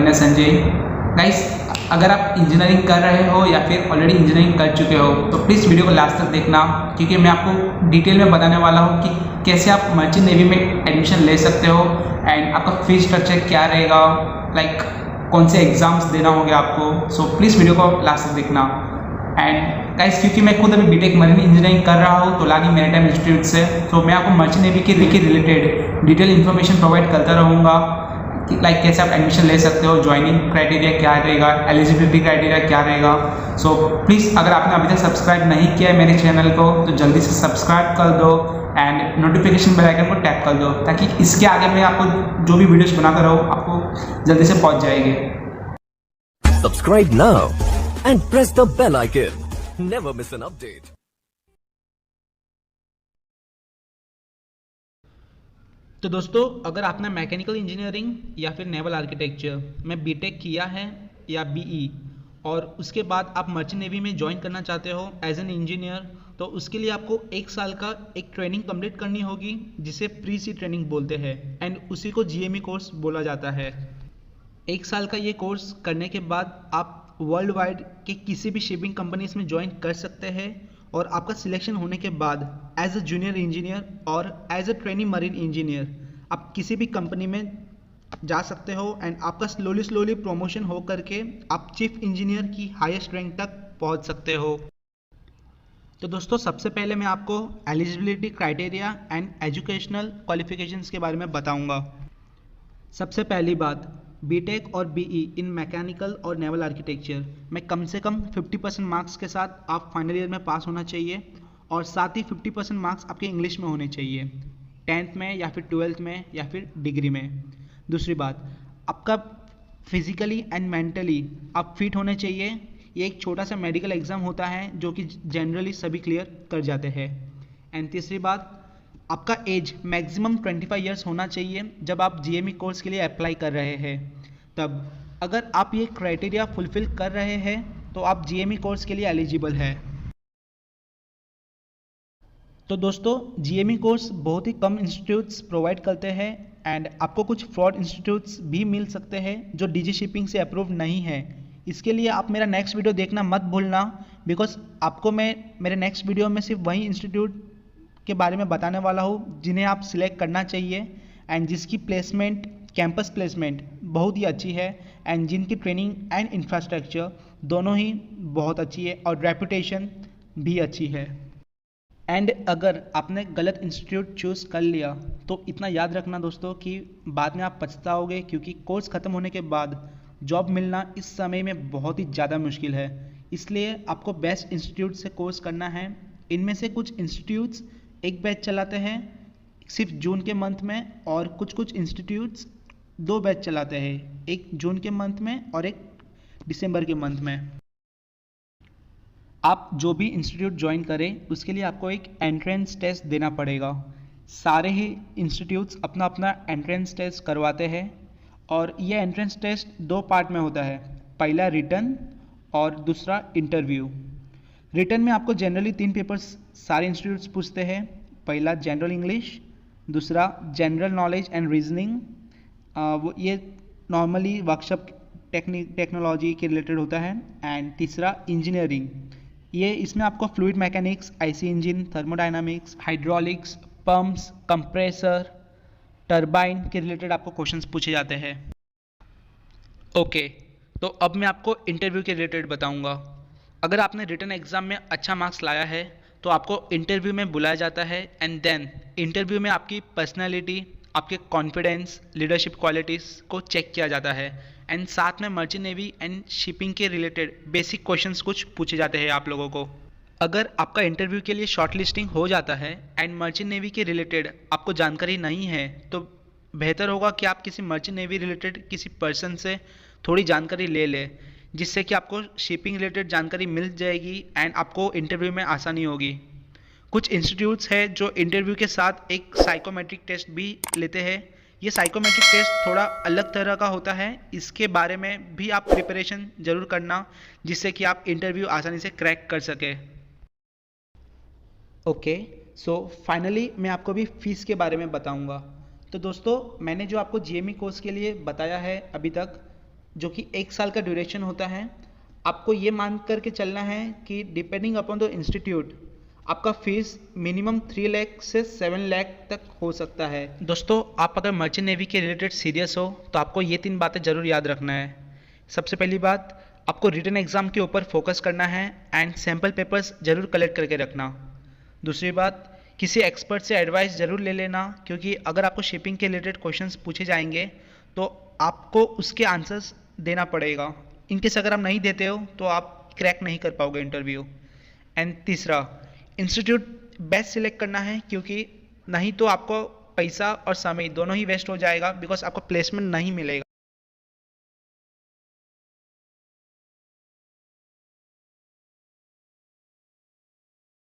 Kareena Sanjay. Guys, अगर आप engineering कर रहे हो या फिर ऑलरेडी इंजीनियरिंग कर चुके हो तो प्लीज़ वीडियो को लास्ट तक देखना, क्योंकि मैं आपको डिटेल में बताने वाला हूँ कि कैसे आप मर्चेंट नेवी में एडमिशन ले सकते हो एंड आपका फीस स्ट्रक्चर क्या रहेगा, लाइक कौन से एग्जाम्स देना होगा आपको। सो प्लीज़ वीडियो को लास्ट तक देखना। एंड गाइस, क्योंकि मैं खुद अभी बीटेक मरीन इंजीनियरिंग कर रहा हूँ तोलानी मैरीटाइम इंस्टीट्यूट से, तो मैं आपको मर्चेंट नेवी के रिलेटेड डिटेल इन्फॉर्मेशन प्रोवाइड करता रहूँगा, लाइक कैसे आप एडमिशन ले सकते हो, ज्वाइनिंग क्राइटेरिया क्या रहेगा, एलिजिबिलिटी क्राइटेरिया क्या रहेगा। सो प्लीज़ अगर आपने अभी तक सब्सक्राइब नहीं किया है मेरे चैनल को तो जल्दी से सब्सक्राइब कर दो एंड नोटिफिकेशन बेल आइकन को टैप कर दो, ताकि इसके आगे मैं आपको जो भी वीडियोस बनाता रहूँ आपको जल्दी से पहुँच जाएगी। Subscribe now and press the bell icon. Never miss an update. तो दोस्तों, अगर आपने मैकेनिकल इंजीनियरिंग या फिर नेवल आर्किटेक्चर में बीटेक किया है या बीई और उसके बाद आप मर्चेंट नेवी में ज्वाइन करना चाहते हो एज एन इंजीनियर, तो उसके लिए आपको 1 साल का एक ट्रेनिंग कंप्लीट करनी होगी जिसे प्री सी ट्रेनिंग बोलते हैं एंड उसी को जीएमई कोर्स बोला जाता है। 1 साल का ये कोर्स करने के बाद आप वर्ल्ड वाइड के किसी भी शिपिंग कंपनीज में ज्वाइन कर सकते हैं और आपका सिलेक्शन होने के बाद एज अ जूनियर इंजीनियर और as a trainee marine engineer आप किसी भी कंपनी में जा सकते हो एंड आपका स्लोली प्रमोशन हो करके आप चीफ इंजीनियर की हाईएस्ट रैंक तक पहुंच सकते हो। तो दोस्तों, सबसे पहले मैं आपको eligibility criteria and educational qualifications के बारे में बताऊंगा। सबसे पहली बात, बीटेक और बीई इन मैकेनिकल और नेवल आर्किटेक्चर में कम से कम 50% मार्क्स के साथ आप फाइनल ईयर में पास होना चाहिए और साथ ही 50% मार्क्स आपके इंग्लिश में होने चाहिए, 10th में या फिर 12th में या फिर डिग्री में। दूसरी बात, आपका फिजिकली एंड मेंटली आप फिट होने चाहिए। ये एक छोटा सा मेडिकल एग्जाम होता है जो कि जनरली सभी क्लियर कर जाते हैं। एंड तीसरी बात, आपका एज मैक्सिमम 25 ईयर्स होना चाहिए जब आप जीएमई कोर्स के लिए अप्लाई कर रहे हैं। तब अगर आप ये क्राइटेरिया फुलफिल कर रहे हैं तो आप जीएमई कोर्स के लिए एलिजिबल है। तो दोस्तों, जीएमई कोर्स बहुत ही कम इंस्टीट्यूट्स प्रोवाइड करते हैं एंड आपको कुछ फ्रॉड इंस्टीट्यूट्स भी मिल सकते हैं जो डीजी शिपिंग से अप्रूव नहीं है। इसके लिए आप मेरा नेक्स्ट वीडियो देखना मत भूलना, बिकॉज आपको मैं मेरे नेक्स्ट वीडियो में सिर्फ वही इंस्टीट्यूट के बारे में बताने वाला हूँ जिन्हें आप सिलेक्ट करना चाहिए एंड जिसकी प्लेसमेंट, कैंपस प्लेसमेंट बहुत ही अच्छी है एंड जिनकी ट्रेनिंग एंड इंफ्रास्ट्रक्चर दोनों ही बहुत अच्छी है और रेपुटेशन भी अच्छी है। एंड अगर आपने गलत इंस्टीट्यूट चूज़ कर लिया तो इतना याद रखना दोस्तों कि बाद में आप पछताओगे, क्योंकि कोर्स ख़त्म होने के बाद जॉब मिलना इस समय में बहुत ही ज़्यादा मुश्किल है। इसलिए आपको बेस्ट इंस्टीट्यूट से कोर्स करना है। इनमें से कुछ इंस्टीट्यूट्स एक बैच चलाते हैं सिर्फ जून के मंथ में और कुछ इंस्टीट्यूट्स 2 बैच चलाते हैं, एक जून के मंथ में और एक दिसंबर के मंथ में। आप जो भी इंस्टीट्यूट ज्वाइन करें उसके लिए आपको एक एंट्रेंस टेस्ट देना पड़ेगा। सारे ही इंस्टीट्यूट्स अपना अपना एंट्रेंस टेस्ट करवाते हैं और ये एंट्रेंस टेस्ट 2 पार्ट में होता है, पहला रिटन और दूसरा इंटरव्यू। रिटन में आपको जनरली 3 पेपर्स सारे इंस्टीट्यूट्स पूछते हैं, पहला जनरल इंग्लिश, दूसरा जनरल नॉलेज एंड रीजनिंग, ये नॉर्मली वर्कशॉप टेक्नोलॉजी के रिलेटेड होता है, एंड तीसरा इंजीनियरिंग, ये इसमें आपको fluid mechanics, IC engine, thermodynamics, hydraulics, pumps, compressor, turbine के रिलेटेड आपको क्वेश्चंस पूछे जाते हैं। ओके, तो अब मैं आपको इंटरव्यू के रिलेटेड बताऊंगा। अगर आपने रिटन एग्ज़ाम में अच्छा मार्क्स लाया है तो आपको इंटरव्यू में बुलाया जाता है एंड देन इंटरव्यू में आपकी पर्सनालिटी, आपके कॉन्फिडेंस, लीडरशिप क्वालिटीज़ को चेक किया जाता है एंड साथ में मर्चेंट नेवी एंड शिपिंग के रिलेटेड बेसिक क्वेश्चंस कुछ पूछे जाते हैं आप लोगों को। अगर आपका इंटरव्यू के लिए शॉर्ट लिस्टिंग हो जाता है एंड मर्चेंट नेवी के रिलेटेड आपको जानकारी नहीं है तो बेहतर होगा कि आप किसी मर्चेंट नेवी रिलेटेड किसी पर्सन से थोड़ी जानकारी ले लें, जिससे कि आपको शिपिंग रिलेटेड जानकारी मिल जाएगी एंड आपको इंटरव्यू में आसानी होगी। कुछ इंस्टीट्यूट्स हैं जो इंटरव्यू के साथ एक साइकोमेट्रिक टेस्ट भी लेते हैं। ये साइकोमेट्रिक टेस्ट थोड़ा अलग तरह का होता है, इसके बारे में भी आप प्रिपरेशन ज़रूर करना जिससे कि आप इंटरव्यू आसानी से क्रैक कर सके। ओके, सो फाइनली मैं आपको भी फ़ीस के बारे में बताऊंगा। तो दोस्तों, मैंने जो आपको जीएमई कोर्स के लिए बताया है अभी तक, जो कि 1 साल का ड्यूरेशन होता है। आपको ये मान करके चलना है कि डिपेंडिंग अपॉन द इंस्टीट्यूट आपका फीस मिनिमम 3 लाख से 7 लाख तक हो सकता है। दोस्तों, आप अगर मर्चेंट नेवी के रिलेटेड सीरियस हो तो आपको ये 3 बातें ज़रूर याद रखना है। सबसे पहली बात, आपको रिटन एग्ज़ाम के ऊपर फोकस करना है एंड सैम्पल पेपर्स ज़रूर कलेक्ट करके रखना। दूसरी बात, किसी एक्सपर्ट से एडवाइस ज़रूर ले लेना, क्योंकि अगर आपको शिपिंग के रिलेटेड क्वेश्चंस पूछे जाएंगे तो आपको उसके आंसर्स देना पड़ेगा। इनकेस अगर आप नहीं देते हो तो आप क्रैक नहीं कर पाओगे इंटरव्यू। एंड तीसरा, इंस्टीट्यूट बेस्ट सिलेक्ट करना है, क्योंकि नहीं तो आपको पैसा और समय दोनों ही वेस्ट हो जाएगा, बिकॉज आपको प्लेसमेंट नहीं मिलेगा।